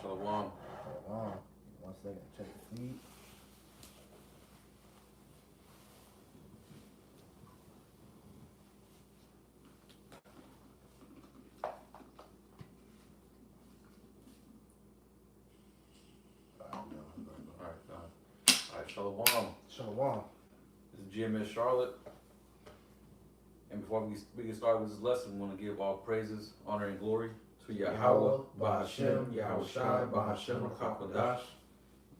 Shalom. Shalom. One second, check the feed. Alright, Shalom. Shalom. This is GMS Charlotte. And before we get started with this lesson, we want to give all praises, honor, and glory to Yahweh, Bahashem, Yahweh Shai, Bahashem, Rakakwadash.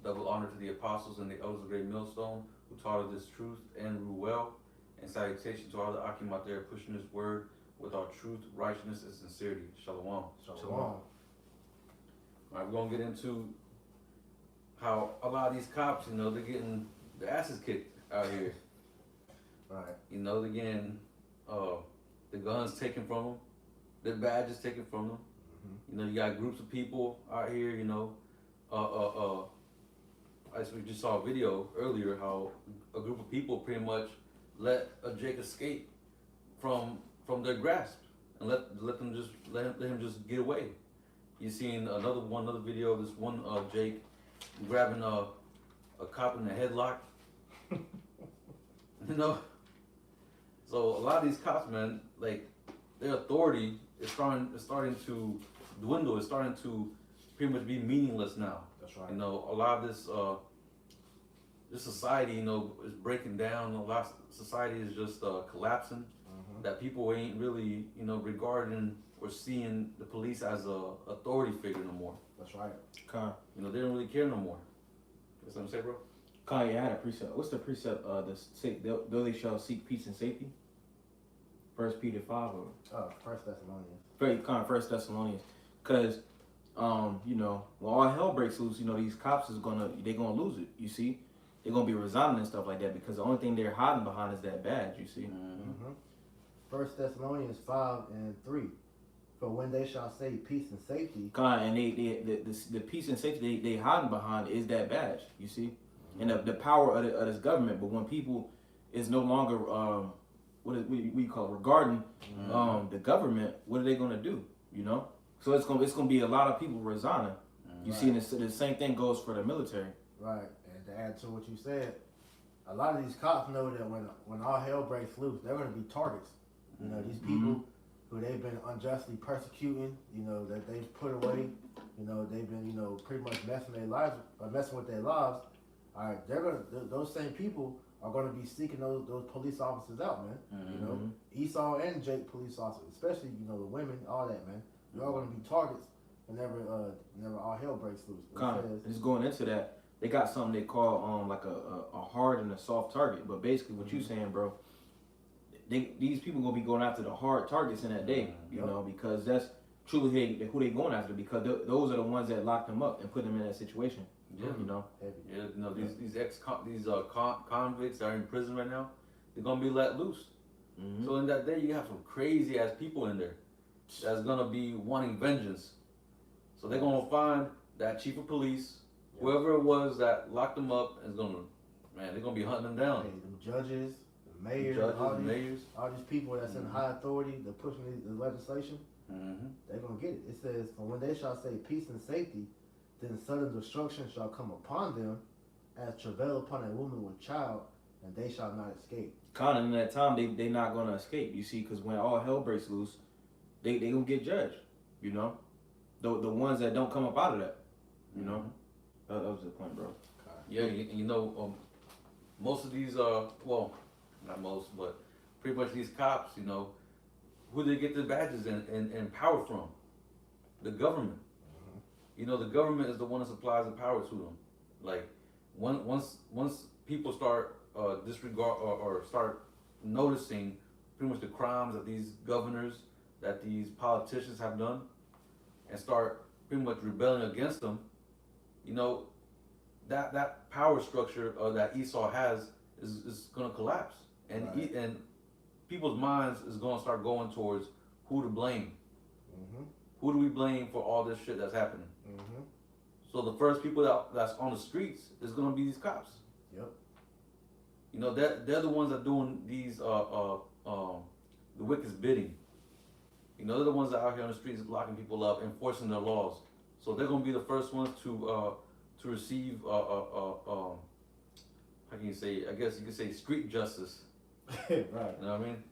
Double honor to the apostles and the elders of Great Millstone who taught us this truth and rule well. And salutation to all the Akim out there pushing this word with our truth, righteousness, and sincerity. Shalom. Shalom. All right, we're going to get into how a lot of these cops, they're getting their asses kicked out here. Right. They're getting the guns taken from them, their badges taken from them. Mm-hmm. You got groups of people out here, we just saw a video earlier how a group of people pretty much let a Jake escape from their grasp and let him just get away. You seen another video of this one Jake grabbing a cop in the headlock. So a lot of these cops, man, like their authority is starting to dwindle. It's starting to pretty much be meaningless now. That's right. A lot of this society, is breaking down. A lot of society is just collapsing. Mm-hmm. That people ain't really, regarding or seeing the police as a authority figure no more. That's right. They don't really care no more. That's what I'm saying, bro. Kanye, I had a precept. What's the precept? Though they shall seek peace and safety. 1 Peter 5 or First Thessalonians. First Thessalonians, because when all hell breaks loose, these cops they're gonna lose it. You see, they're gonna be resigning and stuff like that because the only thing they're hiding behind is that badge. You see. Mm-hmm. 1 Thessalonians 5:3. For when they shall say peace and safety. And the peace and safety they hiding behind is that badge. You see, and the power of this government. But when people is no longer what we call regarding the government, what are they gonna do? So it's gonna be a lot of people resigning. You see, and the same thing goes for the military. Right, and to add to what you said, a lot of these cops know that when all hell breaks loose, they're gonna be targets. These people who they've been unjustly persecuting, that they've put away, they've been, pretty much messing with their lives. All right, those same people are gonna be seeking those police officers out, man. Esau and Jake police officers, especially the women, all that, man. They're all gonna be targets whenever all hell breaks loose. Just going into that, they got something they call like a hard and a soft target. But basically, what you saying, bro? These people gonna be going after the hard targets in that day, because that's truly who they going after, because those are the ones that locked them up and put them in that situation. Yeah, these convicts that are in prison right now, they're gonna be let loose. So in that day, you have some crazy ass people in there that's gonna be wanting vengeance. So they're gonna find that chief of police, whoever it was that locked them up, they're gonna be hunting them down. Hey, the judges. Mayors, all these people that's in high authority, they're pushing the legislation, they're going to get it. It says, for when they shall say peace and safety, then sudden destruction shall come upon them as travail upon a woman with child, and they shall not escape. In that time, they not going to escape, you see, because when all hell breaks loose, they going to get judged, The ones that don't come up out of that, That was the point, bro. Yeah, most of these, not most, but pretty much these cops, who they get their badges and power from? The government. The government is the one that supplies the power to them. Like, once people start disregard or start noticing pretty much the crimes that these governors, that these politicians have done, and start pretty much rebelling against them, that power structure that Esau has is going to collapse. And people's minds is going to start going towards who to blame. Who do we blame for all this shit that's happening? So the first people that's on the streets is going to be these cops. Yep. They're the ones that doing these the wicked's bidding. They're the ones that are out here on the streets locking people up, enforcing their laws. So they're gonna be the first ones to receive how can you say? I guess you could say street justice. Right. You know what I mean?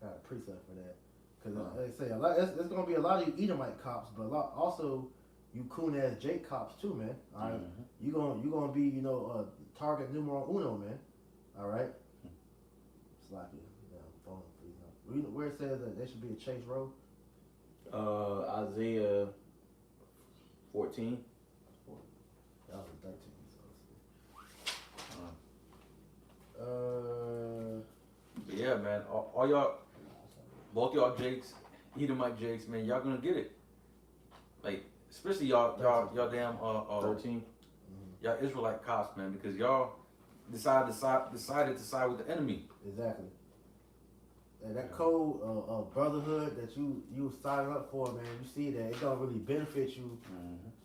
Got a precept for that. Because like I say, a lot. It's gonna be a lot of you Edomite cops, but also you coon ass Jake cops too, man. All right, you gonna be target numero uno, man. All right. It's like phone, please. Where it says that there should be a Chase Road. Isaiah 14. That was 13. But yeah, man. All y'all, both y'all Jakes, Edomite Jakes, man, y'all gonna get it. Like, especially y'all damn 13. Mm-hmm. y'all Israelite cops, man, because y'all decided to side with the enemy. Exactly. And that code of brotherhood that you signing up for, man, you see that it don't really benefit you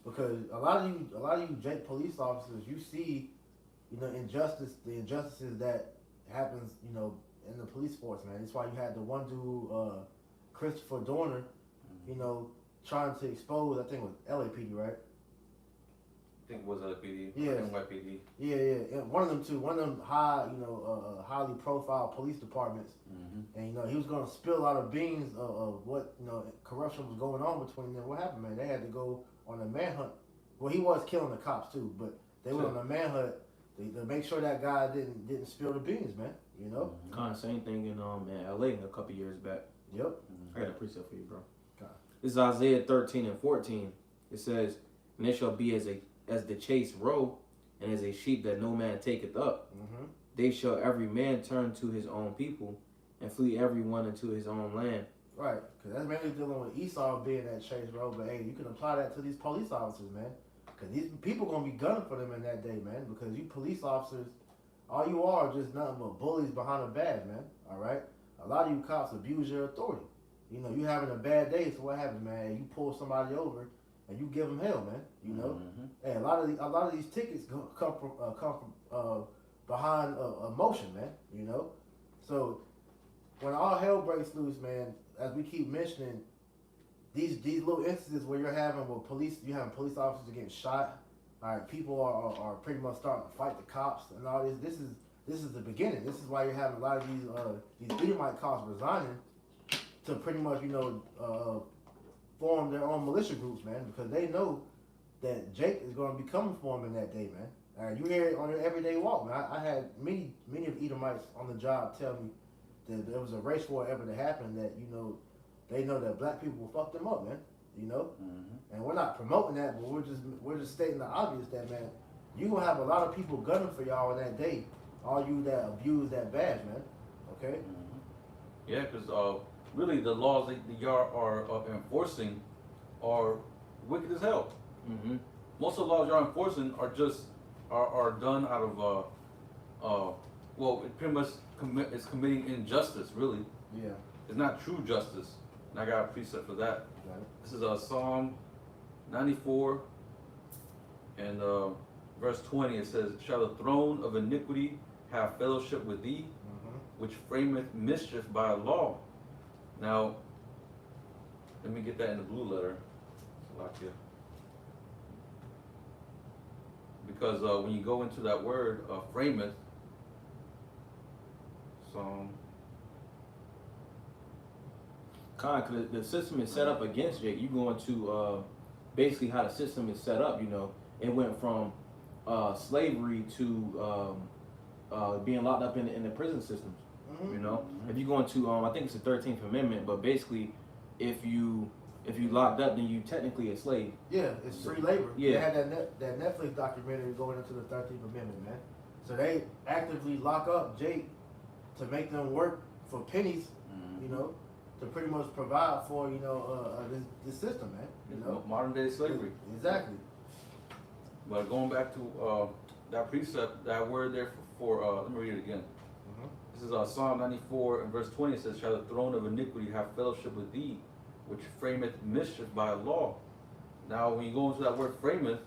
because a lot of you Jake police officers, you see, the injustices that happens, in the police force, man. That's why you had the one dude, Christopher Dorner, trying to expose, I think it was LAPD, right? I think it was LAPD, Yeah. NYPD. Yeah. And one of them highly profile police departments. And he was gonna spill a lot of beans of what corruption was going on between them. What happened, man? They had to go on a manhunt. Well, he was killing the cops too, but they went on a manhunt to make sure that guy didn't spill the beans, man. Kind of same thing in LA a couple years back. Yep. I got a precept for you, bro. Okay. This is Isaiah 13 and 14. It says, "And it shall be as the chase roe, and as a sheep that no man taketh up. Mm-hmm. They shall every man turn to his own people, and flee every one into his own land." Right, because that's mainly dealing with Esau being that Chase Road, but hey, you can apply that to these police officers, man. Because these people gonna be gunning for them in that day, man. Because you police officers, all you are just nothing but bullies behind a badge, man. All right. A lot of you cops abuse your authority. You having a bad day, so what happens, man? You pull somebody over and you give them hell, man. Hey, a lot of these tickets come from behind emotion, man. So when all hell breaks loose, man, as we keep mentioning, these little instances where you're having police officers getting shot. All right, people are pretty much starting to fight the cops and all this. This is the beginning. This is why you're having a lot of these Edomite cops resigning to pretty much form their own militia groups, man, because they know that Jake is going to be coming for them in that day, man. All right, you hear it on your everyday walk, man. I had many of Edomites on the job tell me that there was a race war ever to happen that they know that black people will fuck them up, man. And we're not promoting that, but we're just stating the obvious that, man, you gonna have a lot of people gunning for y'all on that day. All you that abuse that badge, man. Okay. Yeah, because really the laws that y'all are enforcing are wicked as hell. Most of the laws y'all enforcing are just are done out of well, it pretty much is committing injustice. Really, Yeah. it's not true justice. And I got a precept for that. Got it. This is Psalm 94 and verse 20. It says, "Shall the throne of iniquity have fellowship with thee, which frameth mischief by a law?" Now, let me get that in the blue letter. Salakia. Because when you go into that word, frameth, Psalm. Because the system is set up against Jake. You go into basically how the system is set up. It went from slavery to being locked up in the prison systems. If you go into I think it's the 13th Amendment, but basically, if you locked up, then you technically a slave. Yeah, it's free labor. Yeah. They had that Netflix documentary going into the 13th Amendment, man. So they actively lock up Jake to make them work for pennies, to pretty much provide for this system, man. Modern day slavery. Exactly. But going back to that precept, that word there for let me read it again. This is Psalm 94 and verse 20. It says, "Shall the throne of iniquity have fellowship with thee, which frameth mischief by law?" Now, when you go into that word frameth,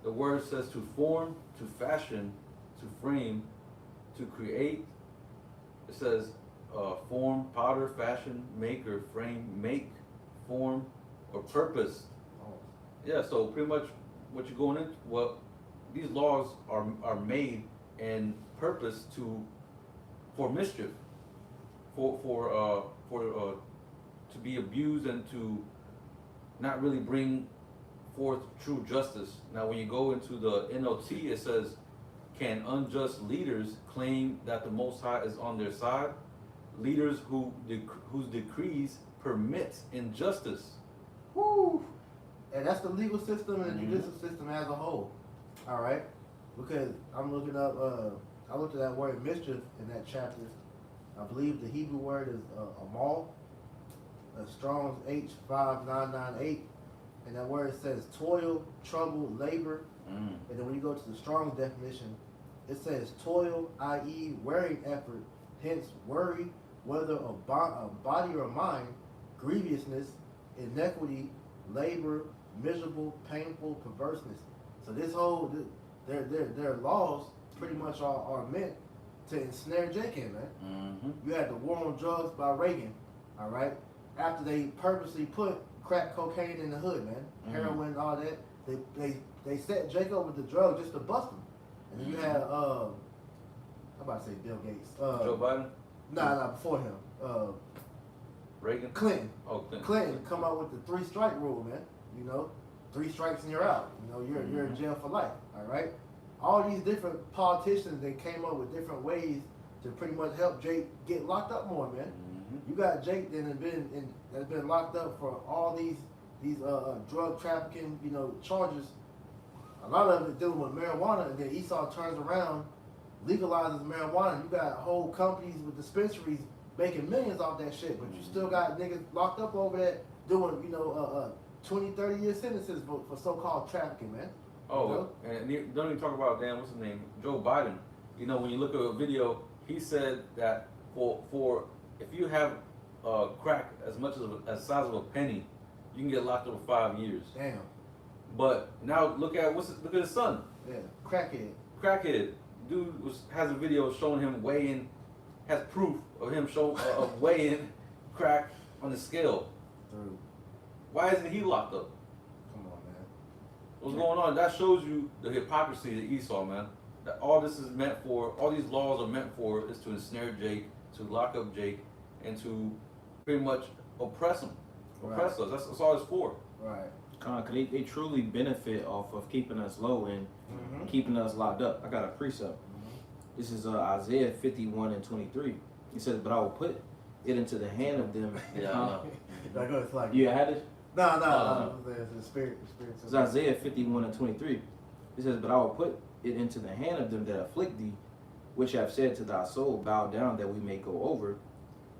the word says to form, to fashion, to frame, to create. It says form, potter, fashion, maker, frame, make, form, or purpose. Yeah, so pretty much what you're going into, well, these laws are made and purpose for mischief, to be abused and to not really bring forth true justice. Now, when you go into the NLT, it says, "Can unjust leaders claim that the Most High is on their side? Leaders whose decrees permit injustice." Woo! And that's the legal system and the Mhm. judicial system as a whole. All right, because I'm looking up. I looked at that word mischief in that chapter. I believe the Hebrew word is amal. Strong's H5998, and that word says toil, trouble, labor. Mm. And then when you go to the Strong's definition, it says toil, i.e., wearing effort, hence worry, whether of body or mind, grievousness, inequity, labor, miserable, painful, perverseness. So this whole, their laws pretty much are meant to ensnare Jacob, man. Mm-hmm. You had the war on drugs by Reagan, all right? After they purposely put crack cocaine in the hood, man, heroin, all that, they set Jacob with the drug just to bust him. And then you had, I'm about to say Bill Gates. Joe Biden, Nah, before him. Reagan. Clinton. Oh, Clinton come out with the 3-strike rule, man. You know, 3 strikes and you're out. You know, you're in jail for life. All right. All these different politicians, they came up with different ways to pretty much help Jake get locked up more, man. Mm-hmm. You got Jake that has been locked up for all these drug trafficking, you know, charges. A lot of it dealing with marijuana, and then Esau turns around, legalizes marijuana. You got whole companies with dispensaries making millions off that shit, but you still got niggas locked up over that doing, you know, 20, 30 year sentences for so-called trafficking, man. Oh, You know? and don't even talk about, damn, what's his name? Joe Biden. You know, when you look at a video, he said that for if you have crack as much as size of a penny, you can get locked up for 5 years. Damn. But now look at his son, Yeah. Crackhead. crackhead. Dude has a video showing him weighing, has proof of him of weighing crack on the scale. Through. Why isn't he locked up? Come on, man. What's going on? That shows you the hypocrisy of Esau, man. That all this is meant for, all these laws are meant for, is to ensnare Jake, to lock up Jake, and to pretty much oppress him, oppress us. That's all it's for. Right. Cause they truly benefit off of keeping us low and Mm-hmm. keeping us locked up. I got a precept. This is Isaiah 51:23. He says, "But I will put it into the hand of them." Yeah, I know. Like, it's like, You had it? no. It's the spirit. It's Isaiah 51:23. It says, "But I will put it into the hand of them that afflict thee, which have said to thy soul, bow down that we may go over.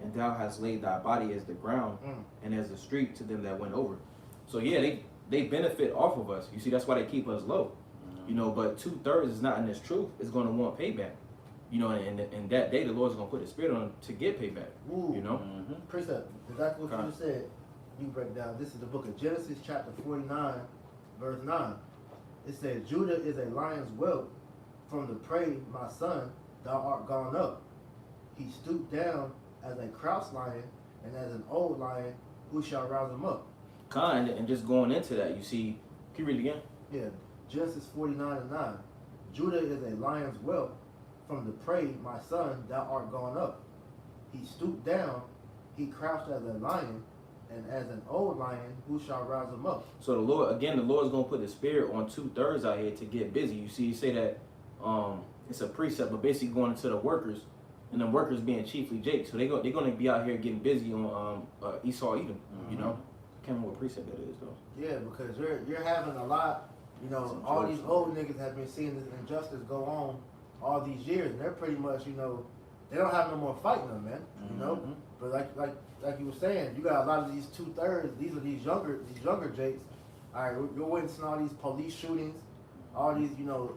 And thou hast laid thy body as the ground and as the street to them that went over." So yeah, they benefit off of us. You see, that's why they keep us low. You know, but 2/3 is not in this truth. It's going to want payback. You know, and that day the Lord's going to put His Spirit on to get payback. Ooh. You know. Mm-hmm. Precept. Exactly what Okay. you just said. You break down. This is the book of Genesis, chapter 49, verse 9. It says, "Judah is a lion's whelp. From the prey, my son, thou art gone up. He stooped down as a crouched lion, and as an old lion, who shall rouse him up?" And just going into that, you see, can you read it again? Yeah, Genesis 49:9. "Judah is a lion's whelp. From the prey, my son, thou art gone up. He stooped down, he crouched as a lion, and as an old lion, who shall rouse him up?" So the Lord's going to put the Spirit on 2/3 out here to get busy. You see, you say that it's a precept, but basically going into the workers, and the workers being chiefly Jake. So they're going to be out here getting busy on Esau Edom. You know, I can't remember what precept that is though. Yeah, because you're having a lot, you know, Some all jokes. these old niggas have been seeing this injustice go on all these years, and they're pretty much, you know, they don't have no more fight in them, man. You know, Mhm. but like you were saying, you got a lot of these 2/3. These are these younger Jakes. All right, you're witnessing all these police shootings, all these, you know,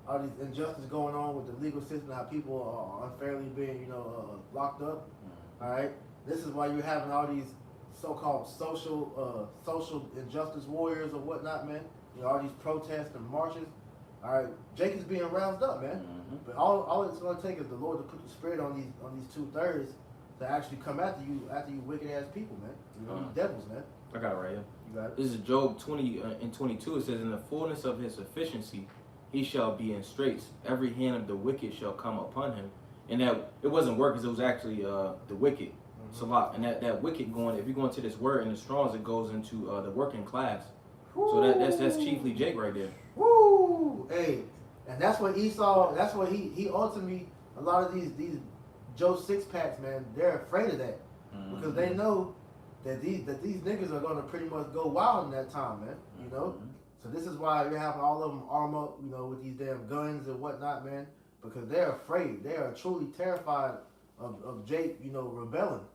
all these injustice going on with the legal system, how people are unfairly being, you know, locked up. All right, this is why you're having all these so-called social injustice warriors or whatnot, man. You know, all these protests and marches. All right, Jake is being roused up, man. Mm-hmm. But all it's going to take is the Lord to put the Spirit on these 2/3 to actually come after you wicked ass people, man. You know, these devils, man. I got it right here. You got it? This is Job 20 and 22. It says, "In the fullness of his sufficiency, he shall be in straits. Every hand of the wicked shall come upon him." And that it wasn't workers; it was actually the wicked. Salah. And that wicked going. If you go into this word in the Strong's, it goes into the working class. So that's chiefly Jake right there. Woo! Hey, and that's what Esau. That's what he ultimately. A lot of these Joe six packs, man, they're afraid of that because they know that these niggas are gonna pretty much go wild in that time, man. You know. So this is why you have all of them arm up, you know, with these damn guns and whatnot, man, because they're afraid. They are truly terrified of Jake, you know, rebelling.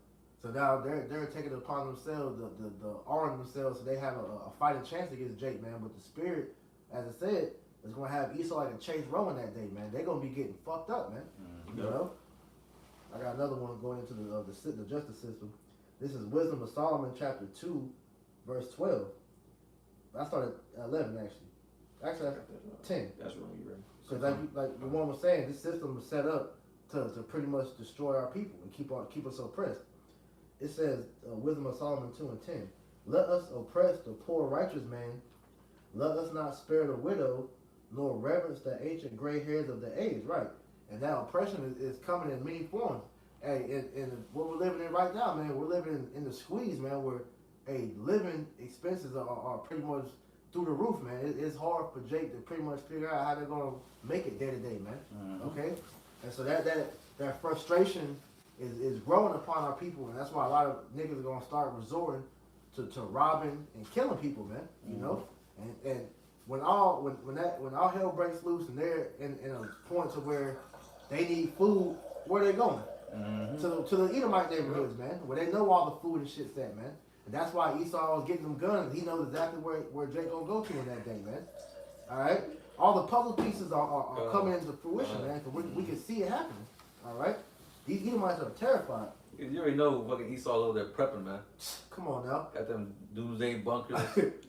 So now they're taking it upon themselves the arm themselves so they have a fighting chance against Jake, man. But the spirit, as I said, is gonna have Esau like a Chase Rowan that day, man. They're gonna be getting fucked up, man. You know. I got another one going into the justice system. This is Wisdom of Solomon, chapter 2, verse 12. I started at 11 actually. Actually, 10. That's wrong. You ready? Because like the one was saying, this system was set up to pretty much destroy our people and keep us oppressed. It says, Wisdom of Solomon 2 and 10. Let us oppress the poor righteous man. Let us not spare the widow, nor reverence the ancient gray hairs of the age. Right. And that oppression is coming in many forms. Hey, in what we're living in right now, man, we're living in the squeeze, man, where living expenses are pretty much through the roof, man. It's hard for Jake to pretty much figure out how they're gonna make it day to day, man. Okay, and so that frustration is growing upon our people, and that's why a lot of niggas are gonna start resorting to robbing and killing people, man. You know, and when all hell breaks loose and they're in a point to where they need food, where they going? To the Edomite neighborhoods, man, where they know all the food and shit's at, man. And that's why Esau was getting them guns. He knows exactly where Jake gonna go to in that day, man. All right, all the puzzle pieces are coming into fruition, man. Cause we can see it happening. All right, these Edomites are terrified. You already know fucking Esau over there prepping, man. Come on now. Got them doomsday bunkers.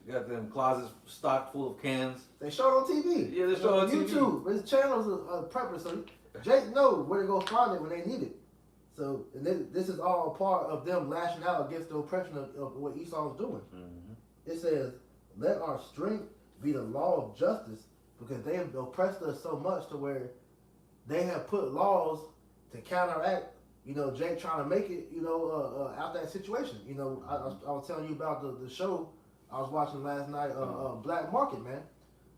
Got them closets stocked full of cans. They show it on TV. Yeah, they show it on TV. YouTube. His channels are prepping, so Jake knows where to go find it when they need it. So and this is all part of them lashing out against the oppression of what Esau's doing. It says, let our strength be the law of justice, because they have oppressed us so much to where they have put laws to counteract, you know, Jake trying to make it, you know, out that situation. You know, I was telling you about the show I was watching last night, Black Market, man.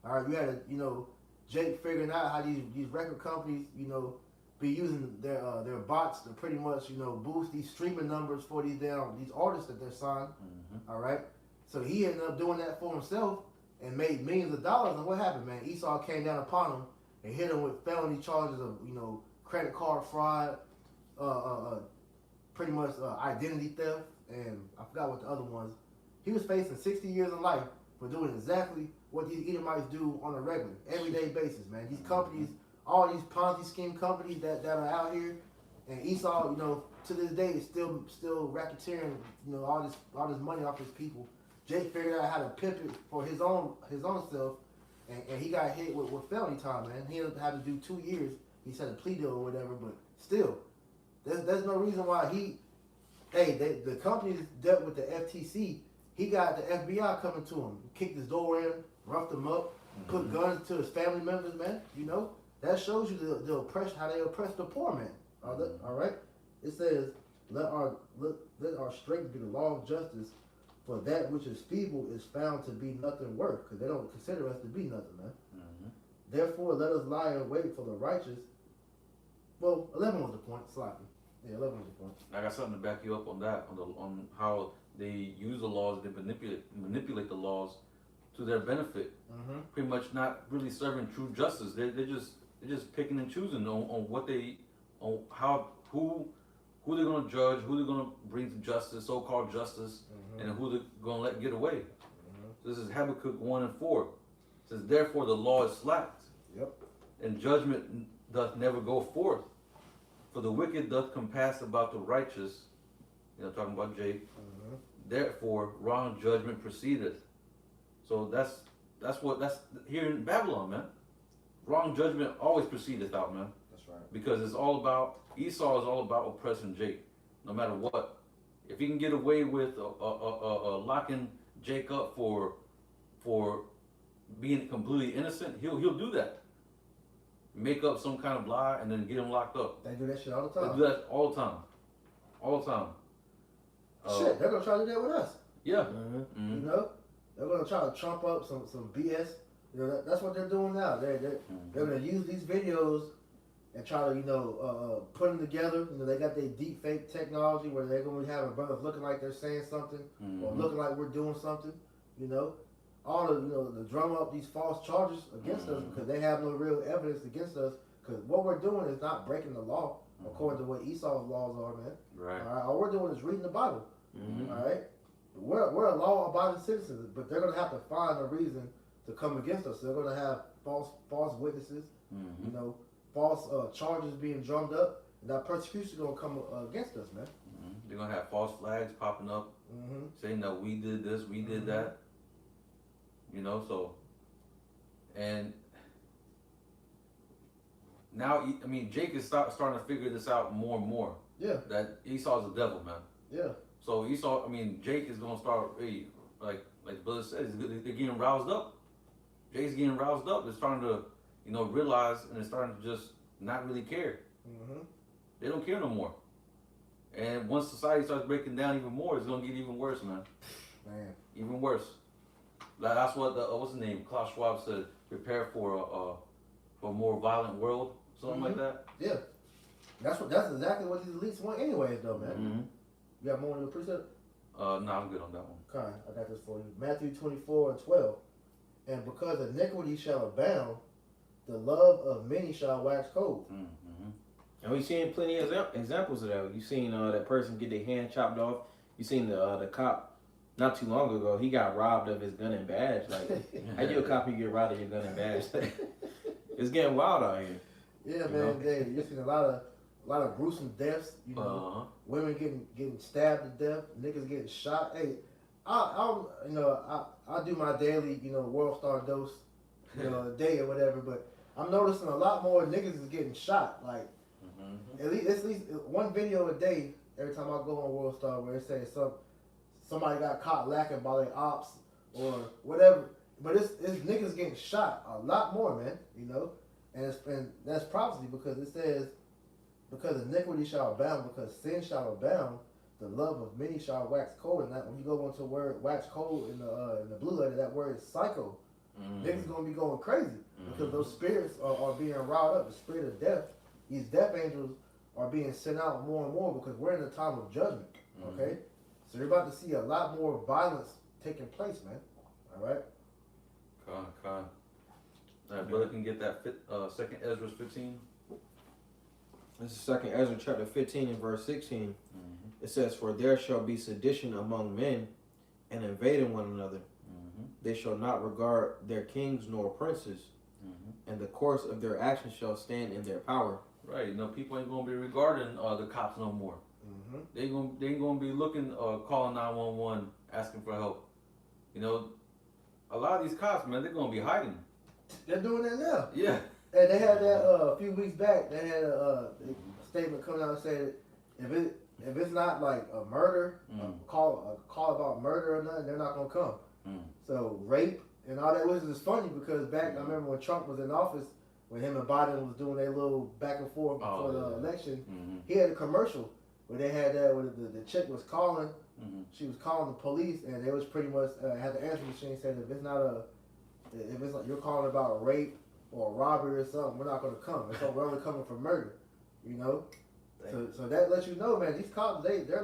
All right, you had, you know, Jake figuring out how these record companies, you know, be using their bots to pretty much, you know, boost these streaming numbers for these artists that they're signed. All right, so he ended up doing that for himself and made millions of dollars. And what happened, man? Esau came down upon him and hit him with felony charges of, you know, credit card fraud, pretty much identity theft, and I forgot what the other ones. He was facing 60 years of life for doing exactly what these Edomites do on a regular, everyday basis, man. These companies, all these Ponzi scheme companies that are out here, and Esau, you know, to this day is still racketeering, you know, all this money off his people. Jake figured out how to pimp it for his own self, and he got hit with felony time, man. He had to do 2 years. He said a plea deal or whatever, but still, there's no reason why the companies dealt with the FTC. He got the FBI coming to him, kicked his door in, roughed him up, put guns to his family members, man. You know, that shows you the oppression, how they oppress the poor man. All right. It says, let our strength be the law of justice, for that which is feeble is found to be nothing worth, because they don't consider us to be nothing, man. Therefore, let us lie in wait for the righteous. Well, 11 was the point, sloppy. Yeah, 11 was the point. I got something to back you up on that, on how they use the laws, they manipulate the laws to their benefit. Pretty much not really serving true justice. They're just picking and choosing on who they're gonna judge, who they're gonna bring to justice, so-called justice, and who they're gonna let get away. This is Habakkuk 1 and 4. It says, therefore the law is slacked, and judgment doth never go forth. For the wicked doth compass about the righteous, you know, talking about Jake. Therefore wrong judgment proceedeth. So that's here in Babylon, man. Wrong judgment always proceedeth out, man. That's right. Because it's all about, Esau is all about oppressing Jake, no matter what. If he can get away with locking Jake up for being completely innocent, he'll do that. Make up some kind of lie and then get him locked up. They do that shit all the They time. do that all the time, all the time. Shit, they're gonna try to do that with us. Yeah. Mhm. Mhm. You know, they're gonna try to trump up some BS. You know, that's what they're doing now. They're gonna use these videos and try to put them together. You know, they got their deep fake technology where they're gonna be having brothers looking like they're saying something or looking like we're doing something. You know, all the the drum up these false charges against us because they have no real evidence against us. Because what we're doing is not breaking the law according to what Esau's laws are, man. Right. All right, all we're doing is reading the Bible. Mhm. All right, we're a law-abiding citizens, but they're gonna have to find a reason to come against us. They're gonna have false witnesses, Mhm. you know, false charges being drummed up, and that persecution gonna come against us, man. Mhm. They're gonna have false flags popping up Mm-hmm. saying that we did this, we did that. You know, so and now I mean Jake is starting to figure this out more and more. Yeah, That Esau's a devil, man. yeah, So Esau, I mean Jake is gonna start, hey, like the brother says, they're getting roused up. Jake's getting roused up. They're starting to, realize, and they're starting to just not really care. mm-hmm. They don't care no more. And once society starts breaking down even more, it's gonna get even worse, man. Man, Even worse. That's what what's his name? Klaus Schwab said. Prepare for a more violent world, something like that. yeah. That's exactly what these elites want, anyways, though, man. Mhm. You got more on your precept? No, I'm good on that one. Okay, I got this for you. Matthew 24:12. And because iniquity shall abound, the love of many shall wax cold. Mm-hmm. And we've seen plenty of examples of that. You've seen that person get their hand chopped off. You seen the cop not too long ago. He got robbed of his gun and badge. Like, how you a cop you get robbed of your gun and badge? It's getting wild out here. Yeah, You man. know? You've seen a lot of gruesome deaths. You know, Uh-huh. women getting stabbed to death, niggas getting shot. Hey, I do my daily World Star dose, a day or whatever. But I'm noticing a lot more niggas is getting shot. Like Mm-hmm. at least one video a day every time I go on World Star where it says somebody got caught lacking by their ops or whatever. But it's niggas getting shot a lot more, man. And that's prophecy because it says, because iniquity shall abound, because sin shall abound, the love of many shall wax cold. And that when you go into the word wax cold in the blue letter, that word is psycho. Mm-hmm. Niggas gonna be going crazy because those spirits are being riled up. The spirit of death, these death angels are being sent out more and more because we're in a time of judgment. Okay, so you're about to see a lot more violence taking place, man. All right. Con. That brother can get that second Ezra 15. This is 2 Ezra chapter 15 and verse 16. Mm-hmm. It says, "For there shall be sedition among men, and invading one another. Mm-hmm. They shall not regard their kings nor princes, Mm-hmm. and the course of their actions shall stand in their power." Right. People ain't gonna be regarding the cops no more. Mm-hmm. They ain't gonna be looking, calling 911, asking for help. A lot of these cops, man, they're gonna be hiding. They're doing that now. Yeah. And they had that a few weeks back. They had a statement coming out and said if it's not like a murder, a call about murder or nothing, they're not gonna come. Mm. So rape and all that, which is funny because back I remember when Trump was in office, when him and Biden was doing their little back and forth before the election, Mm-hmm. he had a commercial where they had that where the chick was calling. Mm-hmm. She was calling the police, and they was pretty much had the answer machine said if it's like you're calling about a rape or a robbery or something, we're not going to come. We're only coming for murder, So that lets you know, man. These cops, they're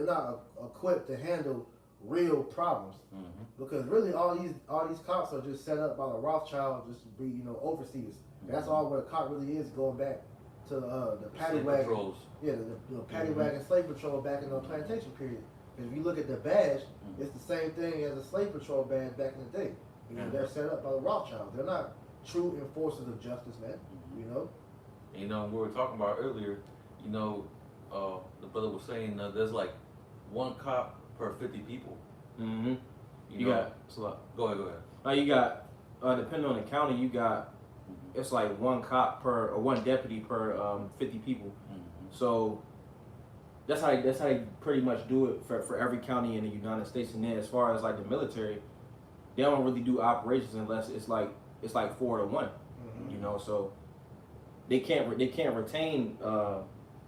not equipped to handle real problems Mm-hmm. because really all these cops are just set up by the Rothschild just to be overseers. And that's all what a cop really is. Going back to the paddy Slave wagon. patrols. Yeah, the paddy wagon slave patrol back in the plantation period. Because if you look at the badge, it's the same thing as a slave patrol badge back in the day. They're set up by the Rothschild. They're not true enforcers of justice, man. We were talking about earlier, the brother was saying there's like one cop per 50 people. Mm-hmm. You You know? got, it's a lot. Go ahead. Now you got, depending on the county, you got, it's like one cop per, or one deputy per 50 people. Mm-hmm. So that's how they pretty much do it for every county in the United States. And then as far as like the military, they don't really do operations unless it's like 4-1, you know. So they can't retain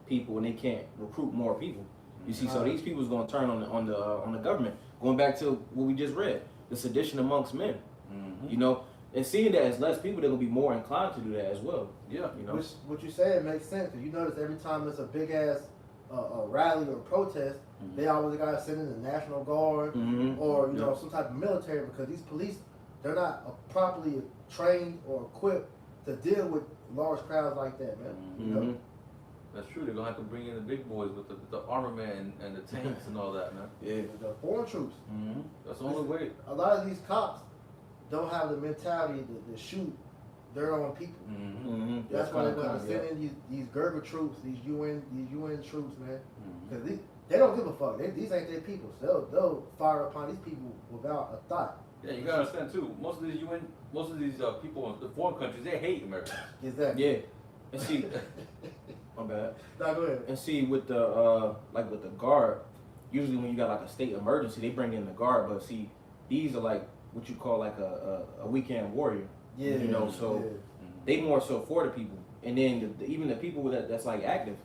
people, and they can't recruit more people. You see, so these people's gonna turn on the government. Going back to what we just read, the sedition amongst men. You know, and seeing that as less people, they're gonna be more inclined to do that as well. Yeah, You know, Which what you said makes sense. Cause you notice every time there's a big ass a rally or protest, they always gotta send in the National Guard or you know some type of military, because these police, they're not properly trained or equipped to deal with large crowds like that, man. You know? That's true. They're gonna have to bring in the big boys with the armament and the tanks and all that, man. yeah. The foreign troops. That's the only way. A lot of these cops don't have the mentality to shoot their own people. That's why they're gonna send in these Gerber troops, these UN troops, man. Because they don't give a fuck. These ain't their people. So they'll fire upon these people without a thought. Yeah, you gotta understand too. Most of these people in the foreign countries, they hate Americans. Exactly. Yeah. And see, my bad. No, go ahead. And see, with the like with the guard, usually when you got like a state emergency, they bring in the guard. But see, these are like what you call like a weekend warrior. Yeah. You know, so they more so for the people. And then even the people that's like active,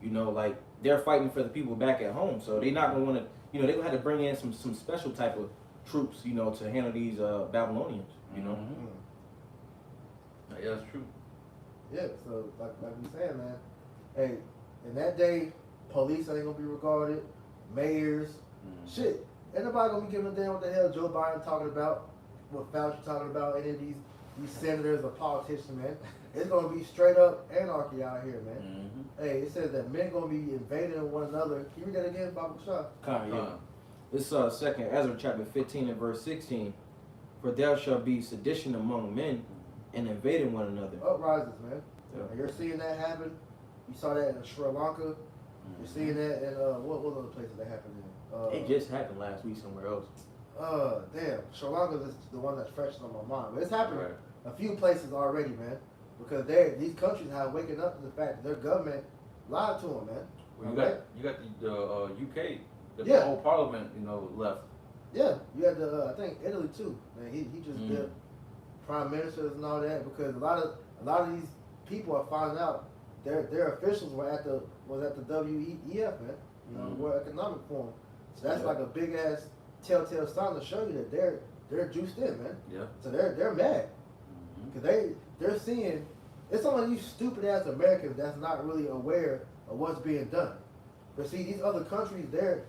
you know, like they're fighting for the people back at home. So they're not gonna want to, you know, they're gonna have to bring in some special type of troops, you know, to handle these Babylonians. You know. Yeah, that's true. Yeah. So like we saying, man. Hey, in that day, police ain't gonna be regarded. Mayors, shit. Ain't nobody gonna be giving a damn what the hell Joe Biden talking about, what Fauci talking about, any of these senators or politicians, man. It's gonna be straight up anarchy out here, man. Hey, it says that men gonna be invading one another. Can you read that again, Baba Shah? Yeah. It's 2nd Ezra chapter 15 and verse 16. For there shall be sedition among men and invading one another. Uprisings, man. Yeah. And you're seeing that happen. You saw that in Sri Lanka. You're seeing that in what other places that happened in? It just happened last week somewhere else. Damn. Sri Lanka is the one that's fresh on my mind. But it's happening a few places already, man. Because these countries have waken up to the fact that their government lied to them, man. Well, you got the UK, the whole parliament, you know, left. Yeah, you had the I think Italy too. Man, he just did prime ministers and all that, because a lot of these people are finding out their officials were at the WEF, man. You know, World Economic Forum. So that's like a big ass telltale sign to show you that they're juiced in, man. Yeah. So they're mad because they're seeing it's some of these stupid ass Americans that's not really aware of what's being done. But see, these other countries, they're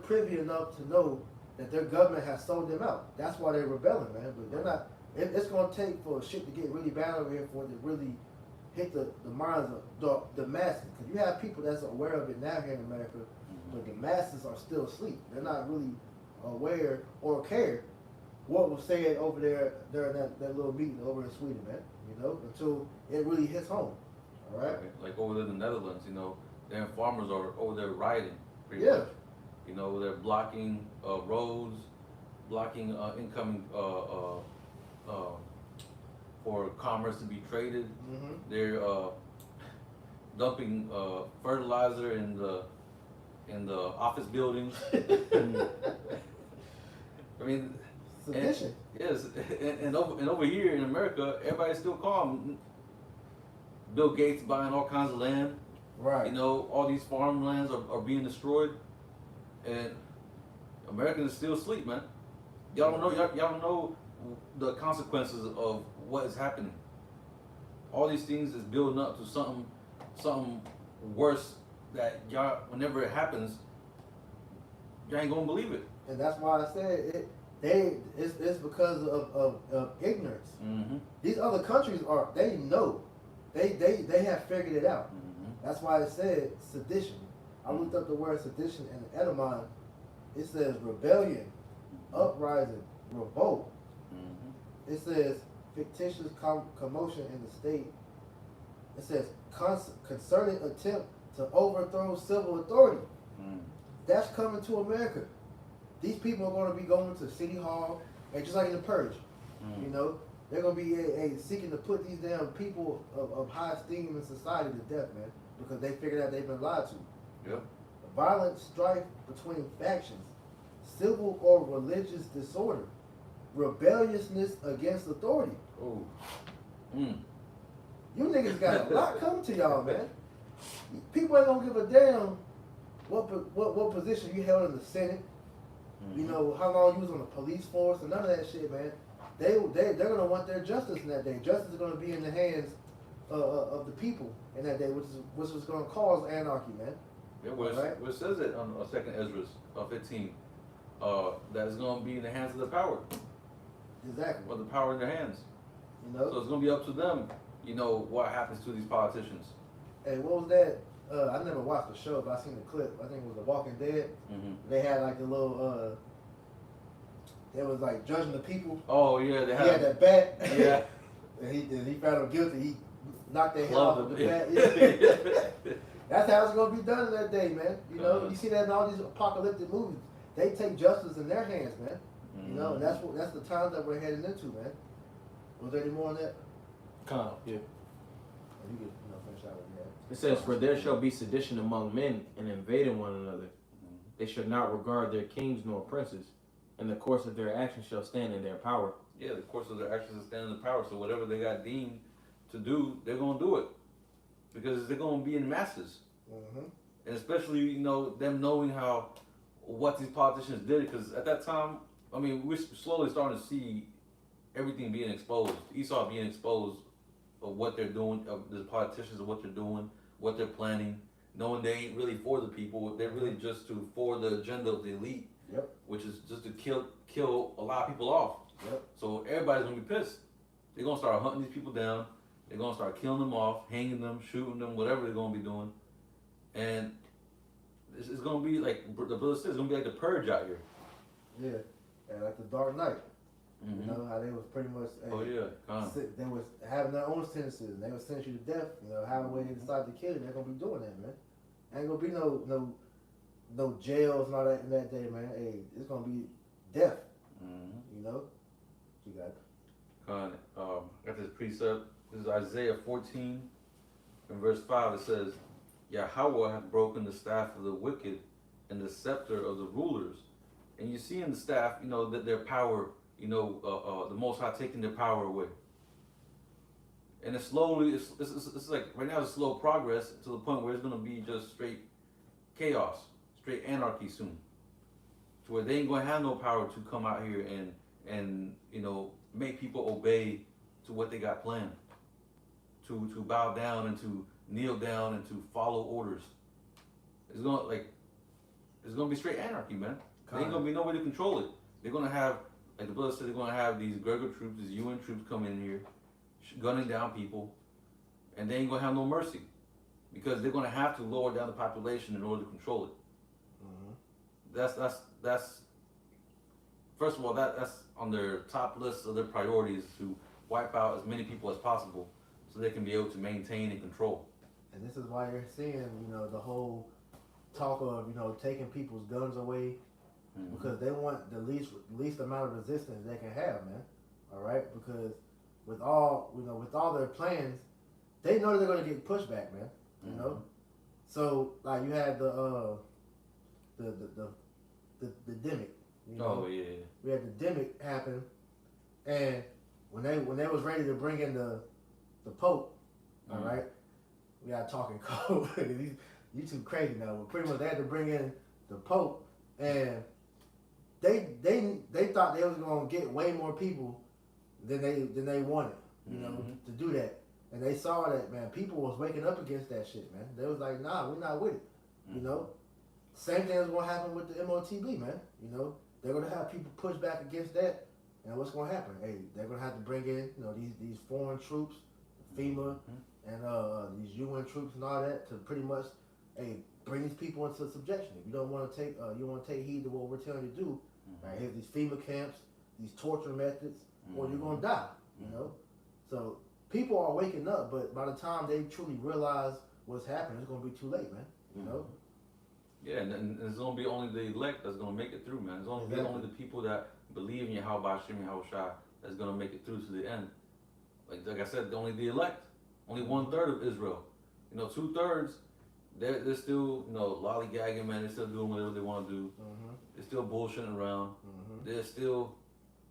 privy enough to know that their government has sold them out. That's why they're rebelling, man. But they're not. It's gonna take for shit to get really bad over here for it to really hit the minds of the masses. Because you have people that's aware of it now here in America, but the masses are still asleep. They're not really aware or care what was said over there during that little meeting over in Sweden, man. You know, until it really hits home. All right. Like over there in the Netherlands, you know, their farmers are over there rioting. Pretty Yeah. much. You know, they're blocking roads, blocking incoming for commerce to be traded. They're dumping fertilizer in the office buildings. I mean, Sedition. yes, and over here in America, everybody's still calm. Bill Gates buying all kinds of land. Right. You know, all these farmlands are being destroyed, and Americans are still asleep, man. Y'all don't know. Y'all don't know the consequences of what is happening. All these things is building up to something worse that y'all, whenever it happens, y'all ain't gonna believe it. And that's why I said it's because of ignorance. These other countries they know. They have figured it out. That's why it said sedition. I looked up the word sedition in the etymon. It says rebellion, uprising, revolt. It says fictitious commotion in the state. It says concerted attempt to overthrow civil authority. That's coming to America. These people are going to be going to City Hall, and just like in the Purge, you know, they're going to be seeking to put these damn people of high esteem in society to death, man, because they figured out they've been lied to. Yep. violent strife between factions, civil or religious disorder, rebelliousness against authority. Oh. Mm. You niggas got a lot coming to y'all, man. People ain't gonna give a damn what position you held in the Senate. You know how long you was on the police force and none of that shit, man. They're gonna want their justice in that day. Justice is gonna be in the hands of the people in that day, which is gonna cause anarchy, man. Yeah, where Right. it says it on Second Ezra 15, that it's gonna be in the hands of the power, Exactly. or the power in their hands. You know. So it's gonna be up to them. You know what happens to these politicians. Hey, what was that? I never watched the show, but I seen the clip. I think it was The Walking Dead. Mm-hmm. They had like the little. They was like judging the people. Oh yeah, they He had have. that bat. Yeah. and he found him guilty. He knocked their head Love off with it. the bat. Yeah. That's how it's gonna be done in that day, man. You know, Uh-huh. you see that in all these apocalyptic movies. They take justice in their hands, man. You know, and Mm-hmm. that's the times that we're heading into, man. Was there any more on that? Yeah. Or you could, finish out what you had. It says, "For there shall be sedition among men, and invading one another. They shall not regard their kings nor princes, and the course of their actions shall stand in their power." Yeah, the course of their actions is standing in power. So whatever they got deemed to do, they're gonna do it because they're gonna be in masses, Mm-hmm. and especially them knowing what these politicians did. Because at that time, I mean, we're slowly starting to see everything being exposed. Esau being exposed of what they're doing, of the politicians, of what they're doing, what they're planning, knowing they ain't really for the people. They're really just for the agenda of the elite. Yep. Which is just to kill a lot of people off. Yep. So everybody's gonna be pissed. They're gonna start hunting these people down. They're gonna start killing them off, hanging them, shooting them, whatever they're gonna be doing. And it's gonna be like the brother said, it's gonna be like the purge out here. Yeah. And like the Dark Knight. Mhm. You know how they was pretty much. Oh yeah, They was having their own sentences, and they would sentence you to death. You know, however way they decide to kill you, they're gonna be doing that, man. Ain't gonna be no jails and all that in that day, man. Hey, it's gonna be death. Mm-hmm. You know, you got it. Got this precept. This is Isaiah 14, in verse 5. It says, "Yahweh hath broken the staff of the wicked, and the scepter of the rulers." And you see in the staff, that their power. The Most High taking their power away. And it's slowly, it's like right now it's slow progress to the point where it's gonna be just straight chaos, straight anarchy soon. To where they ain't gonna have no power to come out here and make people obey to what they got planned. To bow down and to kneel down and to follow orders. It's gonna be straight anarchy, man. There ain't gonna be no way to control it. They're gonna have, like the brother said, they're gonna have these Gregor troops, these UN troops coming in here, gunning down people, and they ain't gonna have no mercy, because they're gonna have to lower down the population in order to control it. Mm-hmm. That's first of all, that's on their top list of their priorities, to wipe out as many people as possible, so they can be able to maintain and control. And this is why you're seeing, the whole talk of, taking people's guns away, because they want the least amount of resistance they can have, man. All right, because with all their plans, they know that they're gonna get pushback, man. You know, so like you had the demic. Oh yeah. We had the demic happen, and when they was ready to bring in the Pope, all right, we got talking code. you too crazy now. But pretty much they had to bring in the Pope, and they thought they was gonna get way more people than they wanted, to do that. And they saw that, man, people was waking up against that shit, man. They was like, nah, we're not with it. Same thing is gonna happen with the MOTB, man. They're gonna have people push back against that. And what's gonna happen? Hey, they're gonna have to bring in, these foreign troops, FEMA, and these UN troops and all that to pretty much, bring these people into subjection. If you don't want to take heed to what we're telling you to do, right? Here's these FEMA camps, these torture methods, or you're gonna die. So people are waking up, but by the time they truly realize what's happening, it's gonna be too late, man. Yeah, and it's gonna be only the elect that's gonna make it through, man. It's only only the people that believe in Yahweh Hashem Yahushua that's gonna make it through to the end. Like I said, only the elect, only 1/3 of Israel. 2/3, they're still, you know, lollygagging, man. They're still doing whatever they want to do. Mm-hmm. They're still bullshitting around. Mm-hmm. They're still,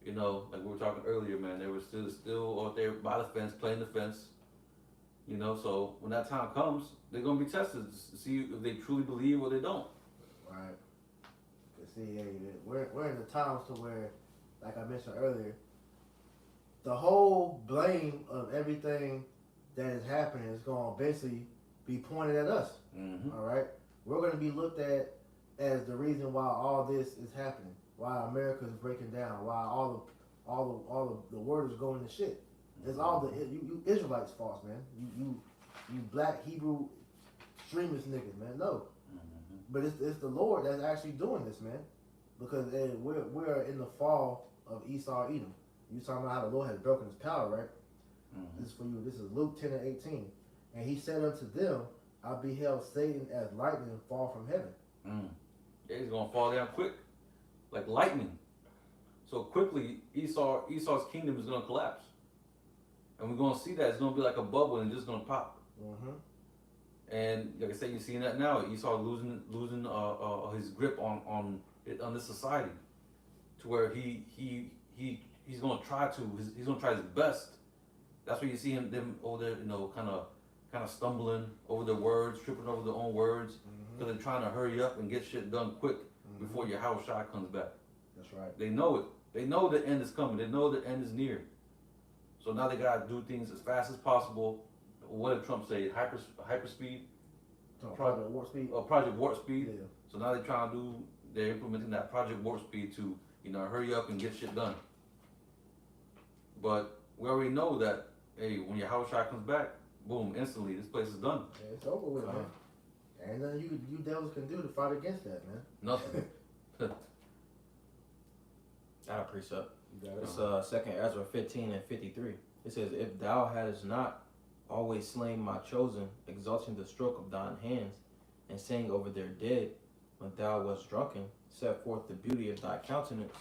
you know, like we were talking earlier, man. They were still out there by the fence, playing the fence. You know, so when that time comes, they're gonna be tested to see if they truly believe or they don't. Right. Cause see, yeah, we're in the times to where, like I mentioned earlier, the whole blame of everything that is happening is going to basically be pointed at us. Mm-hmm. All right, we're going to be looked at as the reason why all this is happening, why America is breaking down, why all the world is going to shit. It's all the you Israelites' fault, man. You black Hebrew extremist niggas, man. No, Mm-hmm. but it's the Lord that's actually doing this, man, because we're in the fall of Esau Edom. You talking about how the Lord has broken his power, right? Mm-hmm. This is for you. This is Luke 10 and 18. And he said unto them, I beheld Satan as lightning fall from heaven. Mm. Yeah, he's gonna fall down quick, like lightning. So quickly, Esau's kingdom is gonna collapse, and we're gonna see that it's gonna be like a bubble and just gonna pop. Mm-hmm. And like I said, you're seeing that now. Esau losing his grip on this society, to where he's gonna try his best. That's where you see them over there, you know, kind of stumbling over their words, tripping over their own words, because they're trying to hurry up and get shit done quick before your house shot comes back. That's right. They know it. They know the end is coming. They know the end is near. So now they gotta do things as fast as possible. What did Trump say? Hyper speed? Project Warp Speed. Project Warp Speed. Yeah. So now they're implementing that Project Warp Speed to, you know, hurry up and get shit done. But we already know that, hey, when your house shot comes back, boom, instantly, this place is done. Yeah, it's over with, man. And nothing you devils can do to fight against that, man. Nothing. I precept. You got it. It's 2nd Ezra 15 and 53. It says, If thou hadst not always slain my chosen, exalting the stroke of thine hands, and saying over their dead, when thou wast drunken, set forth the beauty of thy countenance,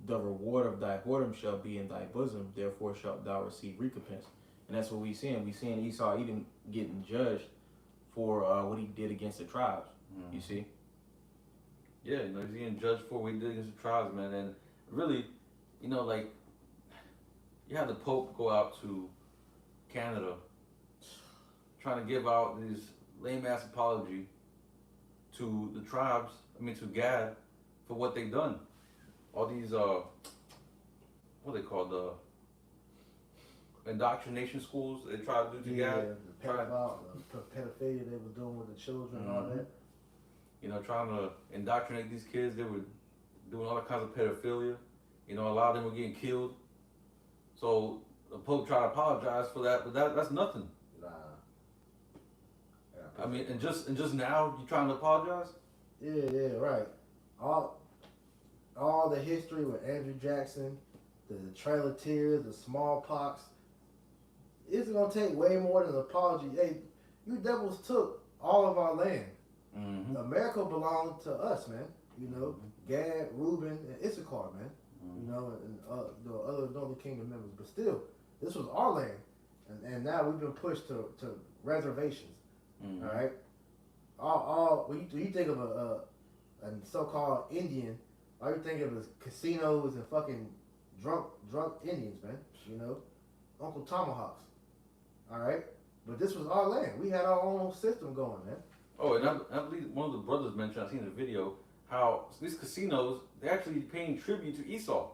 the reward of thy whoredom shall be in thy bosom, therefore shalt thou receive recompense. And that's what we seeing. We seeing Esau even getting judged for what he did against the tribes. You see? Yeah, you know, he's getting judged for what he did against the tribes, man. And really, you know, like, you had the Pope go out to Canada trying to give out these lame ass apology to the tribes, to Gad, for what they done. All these, what they call the indoctrination schools they try to do to Gad. The pedophilia they were doing with the children and all that. You know, trying to indoctrinate these kids. They were doing all kinds of pedophilia. You know, a lot of them were getting killed. So the Pope tried to apologize for that, but that's nothing. Nah. I mean, and just now you trying to apologize? Yeah, right. All the history with Andrew Jackson, the Trail of Tears, the smallpox. It's gonna take way more than an apology. Hey, you devils took all of our land. Mm-hmm. America belonged to us, man. You know, Gad, Reuben, and Issachar, man. You know, and the other Northern Kingdom members. But still, this was our land, and now we've been pushed to reservations. Mm-hmm. All right. All when you think of a so-called Indian, all you think of is casinos and fucking drunk Indians, man. You know, Uncle Tomahawks. All right. But this was our land. We had our own system going, man. Oh, and I believe one of the brothers mentioned, I've seen the video, how these casinos, they're actually paying tribute to Esau.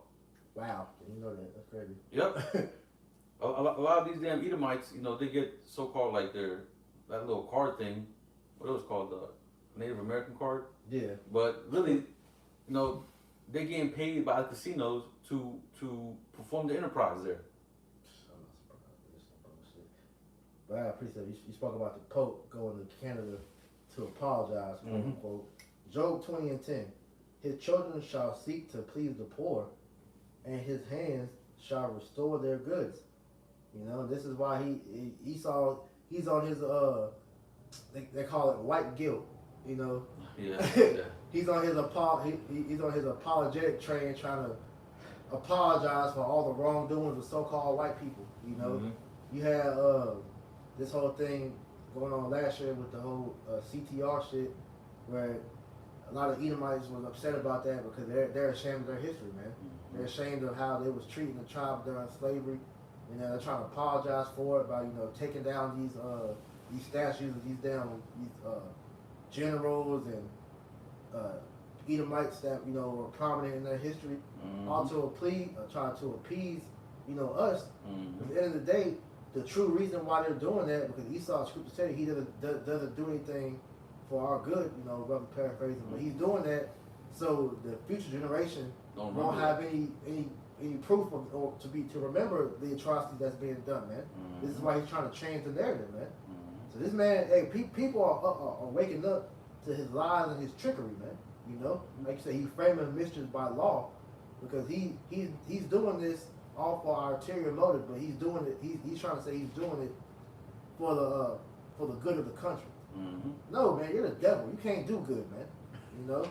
Wow. You know that. That's crazy. Yep. a lot of these damn Edomites, you know, they get so-called like that little card thing, what it was called, the Native American card. Yeah. But really, you know, they're getting paid by the casinos to perform the enterprise there. I'm not surprised. This is bullshit. But I appreciate you spoke about the Pope going to Canada to apologize, quote unquote. Job 20 and 10. His children shall seek to please the poor, and his hands shall restore their goods. You know, this is why Esau, he's on his they call it white guilt. You know, Yeah. he's on his he's on his apologetic train, trying to apologize for all the wrongdoings of so-called white people. You know, you had this whole thing going on last year with the whole CTR shit, where a lot of Edomites was upset about that because they're ashamed of their history, man. They're ashamed of how they was treating the tribe during slavery. You know, they're trying to apologize for it by, you know, taking down these statues of these generals and Edomites that, you know, were prominent in their history. All to try to appease, you know, us. At the end of the day, the true reason why they're doing that, because Esau, scripture said, he doesn't do anything for our good, you know, rather paraphrasing, but he's doing that so the future generation won't have any proof of, or to remember the atrocity that's being done, man. This is why he's trying to change the narrative, man. So this man, hey, people are waking up to his lies and his trickery, man. You know, like you say, he's framing mischief by law because he's doing this all for our ulterior motive, but he's doing it. He's trying to say he's doing it for the good of the country. No, man, you're the devil. You can't do good, man. You know.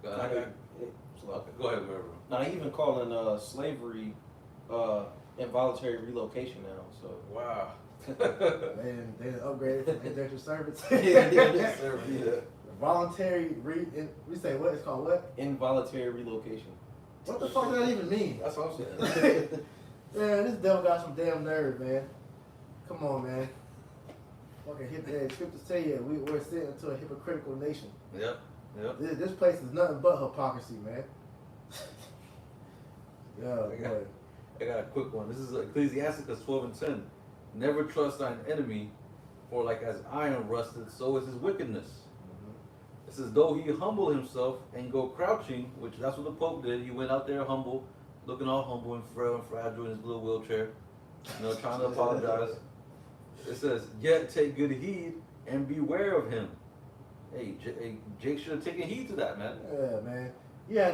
Go ahead, whoever. Now, even calling slavery involuntary relocation now. So Wow. They upgraded from indentured servants. yeah. Voluntary we say what? It's called what? Involuntary relocation. What the fuck does that even mean? That's what I'm saying. Man, this devil got some damn nerve, man. Come on, man. Fucking scriptures tell you we're sitting into a hypocritical nation. Yep. This place is nothing but hypocrisy, man. I got a quick one. This is Ecclesiasticus 12:10. Never trust thine enemy, for like as iron rusted, so is his wickedness. It says, though he humble himself and go crouching, which that's what the Pope did. He went out there humble, looking all humble and frail and fragile in his little wheelchair, you know, trying to apologize. It says, yet take good heed and beware of him. Hey, Jake should have taken heed to that, man. Yeah, man. Yeah,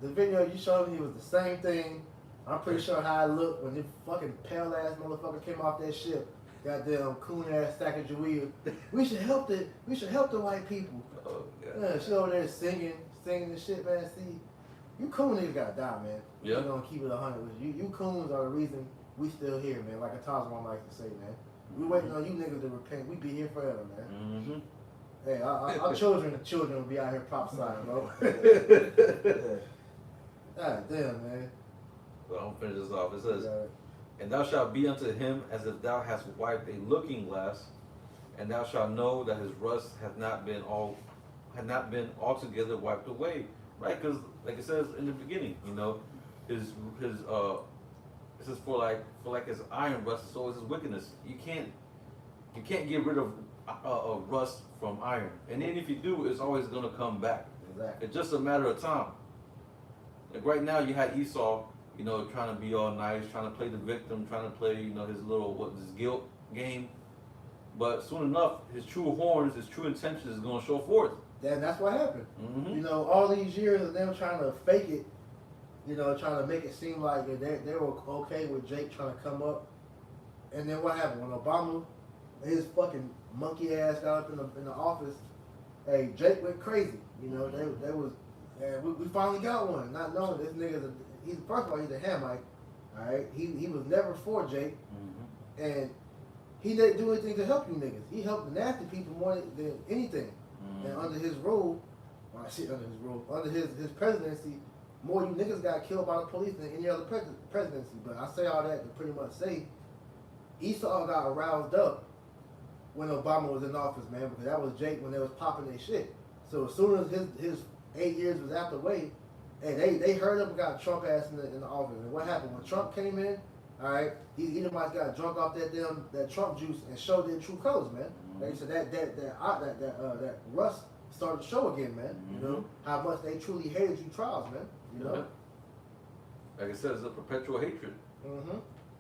the video you showed me was the same thing. I'm pretty sure how I looked when this fucking pale ass motherfucker came off that ship. Goddamn coon ass Sacagawea. We should help the white people. Oh, God. Yeah, she over there singing and shit, man. See, you coon niggas gotta die, man. Yeah. We're gonna keep it 100 with you. You coons are the reason we still here, man. Like a Tasman likes to say, man. We waiting on you niggas to repent. We be here forever, man. Hey, our children will be out here prophesying, bro. God damn, man. Well, I'm gonna finish this off. It says, and thou shalt be unto him as if thou hast wiped a looking glass, and thou shalt know that his rust hath not been altogether wiped away. Right? Because like it says in the beginning, you know, it says for like his iron rust, so is his wickedness. You can't get rid of rust from iron, and then if you do, it's always gonna come back. Exactly. It's just a matter of time. Like right now, you had Esau, you know, trying to be all nice, trying to play the victim, trying to play, you know, his guilt game. But soon enough, his true horns, his true intentions is gonna show forth. And that's what happened. You know, all these years of them trying to fake it, you know, trying to make it seem like they were okay with Jake trying to come up. And then what happened when Obama, his fucking monkey ass got up in the office? Hey, Jake went crazy. You know, they was, and we finally got one, not knowing this nigga's first of all, he's a Hamite. All right, he was never for Jake, and he didn't do anything to help you niggas. He helped the nasty people more than anything. And under his rule, under his presidency, more you niggas got killed by the police than any other presidency. But I say all that to pretty much say Esau got aroused up when Obama was in office, man, because that was Jake when they was popping their shit. So as soon as his 8 years was out the way, hey, they heard him and got Trump ass in the office. And what happened when Trump came in? All right, he got drunk off that Trump juice and showed their true colors, man. Like you said, that rust started to show again, man. You know how much they truly hated you, trials, man. You know, like it says, it's a perpetual hatred.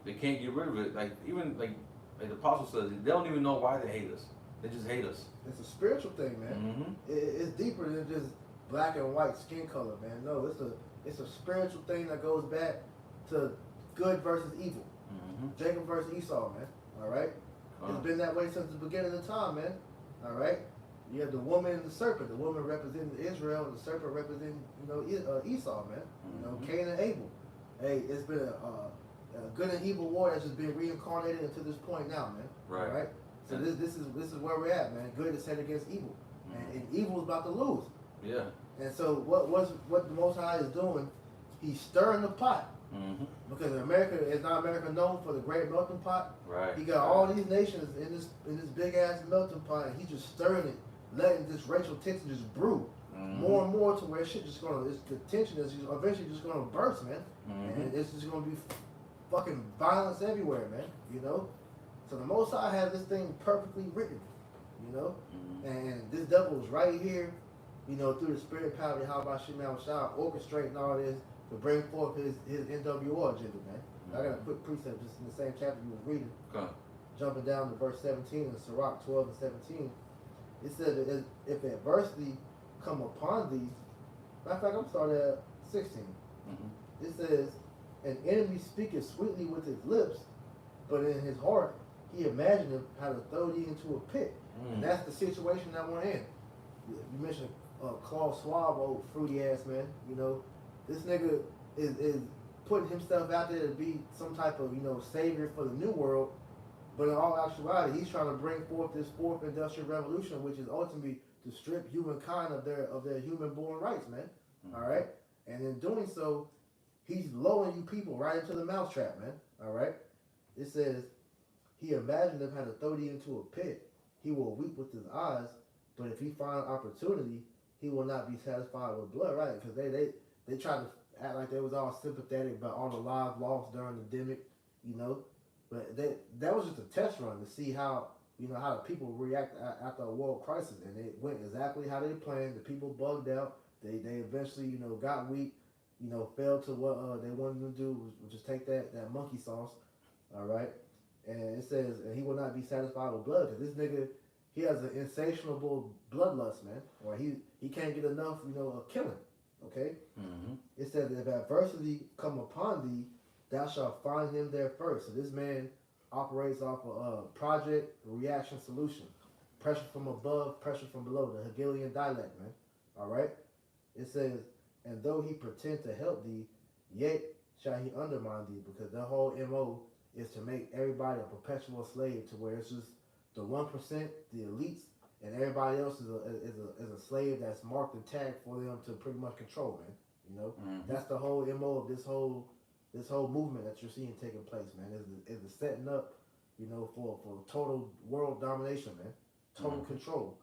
They can't get rid of it. Like even like the apostle says, they don't even know why they hate us. They just hate us. It's a spiritual thing, man. It's deeper than just black and white skin color, man. No, it's a spiritual thing that goes back to good versus evil. Jacob versus Esau, man. All right. It's been that way since the beginning of time, man. All right. You have the woman and the serpent. The woman representing Israel, and the serpent representing, you know, Esau, man. You know, Cain and Abel. Hey, it's been a good and evil war that's just been reincarnated into this point now, man. Right. All right. So this is where we're at, man. Good is set against evil, and evil is about to lose. Yeah. And so what the Most High is doing, he's stirring the pot. Mm-hmm. Because America is not America known for the great melting pot. Right. He got all these nations in this big ass melting pot, and he's just stirring it, letting this racial tension just brew more and more to where shit just the tension is eventually just gonna burst, man. And it's just gonna be fucking violence everywhere, man. You know. So the Most High has this thing perfectly written, you know, and this devil is right here, you know, through the spirit power of Yahweh Shemel Shah, orchestrating all this to bring forth his NWO agenda, man. I got a quick precept just in the same chapter you was reading. Okay. Jumping down to verse 17 in Sirach 12 and 17. It said that if adversity come upon thee, matter of fact, I'm starting at 16. It says, an enemy speaketh sweetly with his lips, but in his heart he imagineth how to throw thee into a pit. And that's the situation that we're in. You mentioned Klaus Schwab, old fruity ass man, you know. This nigga is putting himself out there to be some type of, you know, savior for the new world, but in all actuality, he's trying to bring forth this fourth industrial revolution, which is ultimately to strip humankind of their human-born rights, man. All right, and in doing so, he's lowering you people right into the mousetrap, man. All right, it says he imagined them how to throw thee into a pit. He will weep with his eyes, but if he find opportunity, he will not be satisfied with blood, right? Because they tried to act like they was all sympathetic about all the lives lost during the demic, you know. But that was just a test run to see how, you know, how the people react after a world crisis, and it went exactly how they planned. The people bugged out. They eventually, you know, got weak, you know, fell to what they wanted to do, was just take that monkey sauce, all right. And it says, and he will not be satisfied with blood, because this nigga, he has an insatiable bloodlust, man. Or he can't get enough, you know, of killing. Okay? It says, if adversity come upon thee, thou shalt find him there first. So this man operates off a project, reaction, solution. Pressure from above, pressure from below, the Hegelian dialect, man. All right? It says, and though he pretend to help thee, yet shall he undermine thee, because the whole MO is to make everybody a perpetual slave, to where it's just the 1%, the elites, and everybody else is a slave that's marked and tagged for them to pretty much control, man. You know, that's the whole MO of this whole movement that you're seeing taking place, man. Is the setting up, you know, for total world domination, man, total control.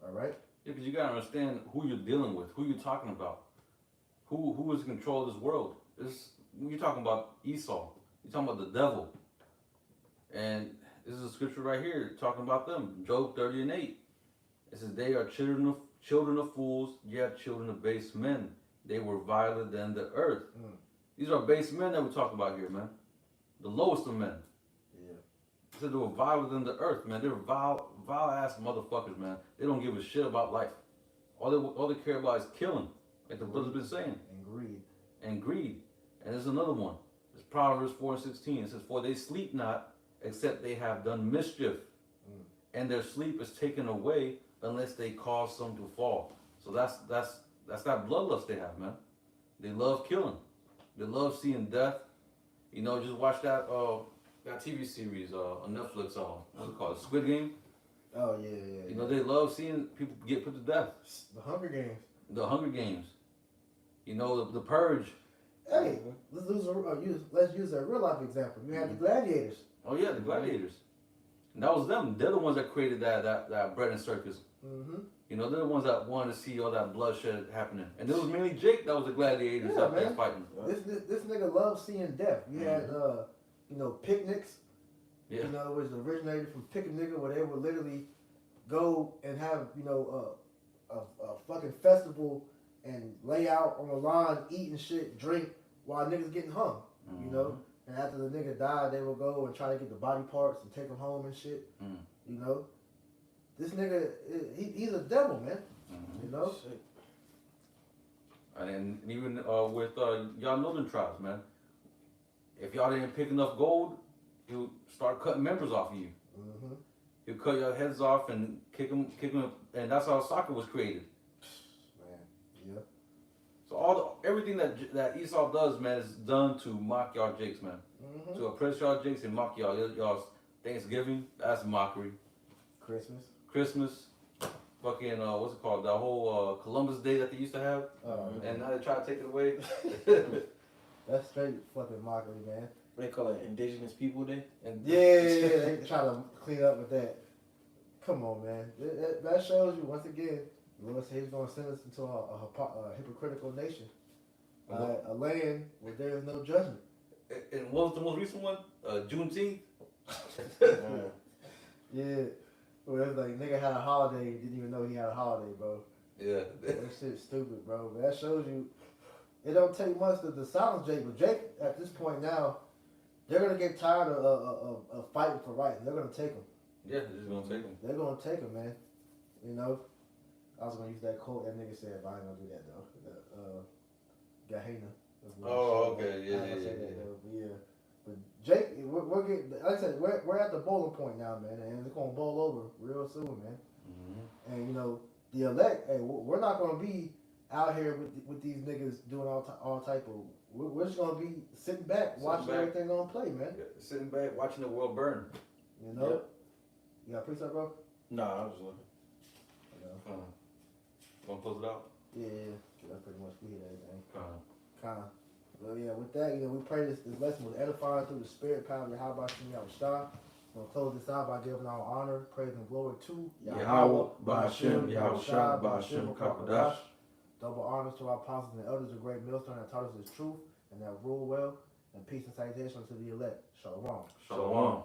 All right. Yeah, because you gotta understand who you're dealing with, who you're talking about, who is in control of this world. When you're talking about Esau, you're talking about the devil, and this is a scripture right here talking about them. Job 30:8. It says, "They are children of fools, yet children of base men. They were viler than the earth." These are base men that we're talking about here, man. The lowest of men. Yeah. It said they were viler than the earth, man. They're vile ass motherfuckers, man. They don't give a shit about life. All they care about is killing, like the brother's been saying. And greed. And there's another one. It's Proverbs 4:16. It says, "For they sleep not, except they have done mischief, and their sleep is taken away unless they cause some to fall." So that's that bloodlust they have, man. They love killing. They love seeing death. You know, just watch that TV series on Netflix. What's it called? Squid Game. Oh yeah. You know, they love seeing people get put to death. The Hunger Games. The Hunger Games. You know, the Purge. Hey, let's use a real life example. You had the gladiators. Oh yeah, the gladiators. And that was them. They're the ones that created that bread and circus. You know, they're the ones that wanted to see all that bloodshed happening. And it was mainly Jake that was the gladiators that was fighting. This nigga loves seeing death. You had you know, picnics. Yeah. You know, it was originated from Pick a Nigga, where they would literally go and have, you know, a fucking festival and lay out on the lawn, eating shit, drink, while niggas getting hung. You know? And after the nigga died, they would go and try to get the body parts and take them home and shit. You know? This nigga, he's a devil, man. You know? Shit. And even with y'all northern tribes, man. If y'all didn't pick enough gold, he'll start cutting members off of you. He'll cut your heads off and kick them, and that's how soccer was created. Man, yeah. So everything that Esau does, man, is done to mock y'all jakes, man. To oppress y'all jakes and mock y'all's Thanksgiving. That's mockery. Christmas. fucking, what's it called? The whole Columbus Day that they used to have. And now they try to take it away. That's straight fucking mockery, man. What they call it, Indigenous People Day. And Yeah, they try to clean up with that. Come on, man. That shows you once again. The Lord said He's going to send us into a hypocritical nation, a land where there is no judgment. And what was the most recent one? Juneteenth. Yeah, well, it's like nigga had a holiday, didn't even know he had a holiday, bro. Yeah. That shit's stupid, bro. But that shows you it don't take much to silence Jake. But Jake, at this point now, they're gonna get tired of fighting for rights. They're gonna take him. Yeah, they're just gonna take them. They're gonna take him, man. You know, I was gonna use that quote that nigga said, but I ain't gonna do that though. Gehenna. Oh, okay, yeah, I ain't gonna say yeah. that, though, but yeah. But Jake, we're getting. Like I said, we're at the bowling point now, man, and it's gonna bowl over real soon, man. Mm-hmm. And you know, the elect, hey, we're not gonna be out here with these niggas doing all type of. We're just gonna be sitting back, watching everything on play, man. Yeah, sitting back, watching the world burn. You know. You got a precept, bro? Nah, I was just looking. Gonna close it out? Yeah, that's pretty much we hit everything. Kind of. Well, yeah, with that, you know, we pray this lesson was edifying through the spirit power of Yahweh Shah. We're going to close this out by giving our honor, praise, and glory to Yahweh, Ba'ashem, Yahweh Shah, Ba'ashem, Kakadash. Double honors to our apostles and elders of great millstone that taught us the truth and that rule well, and peace and salutation to the elect. Shalom. Shalom.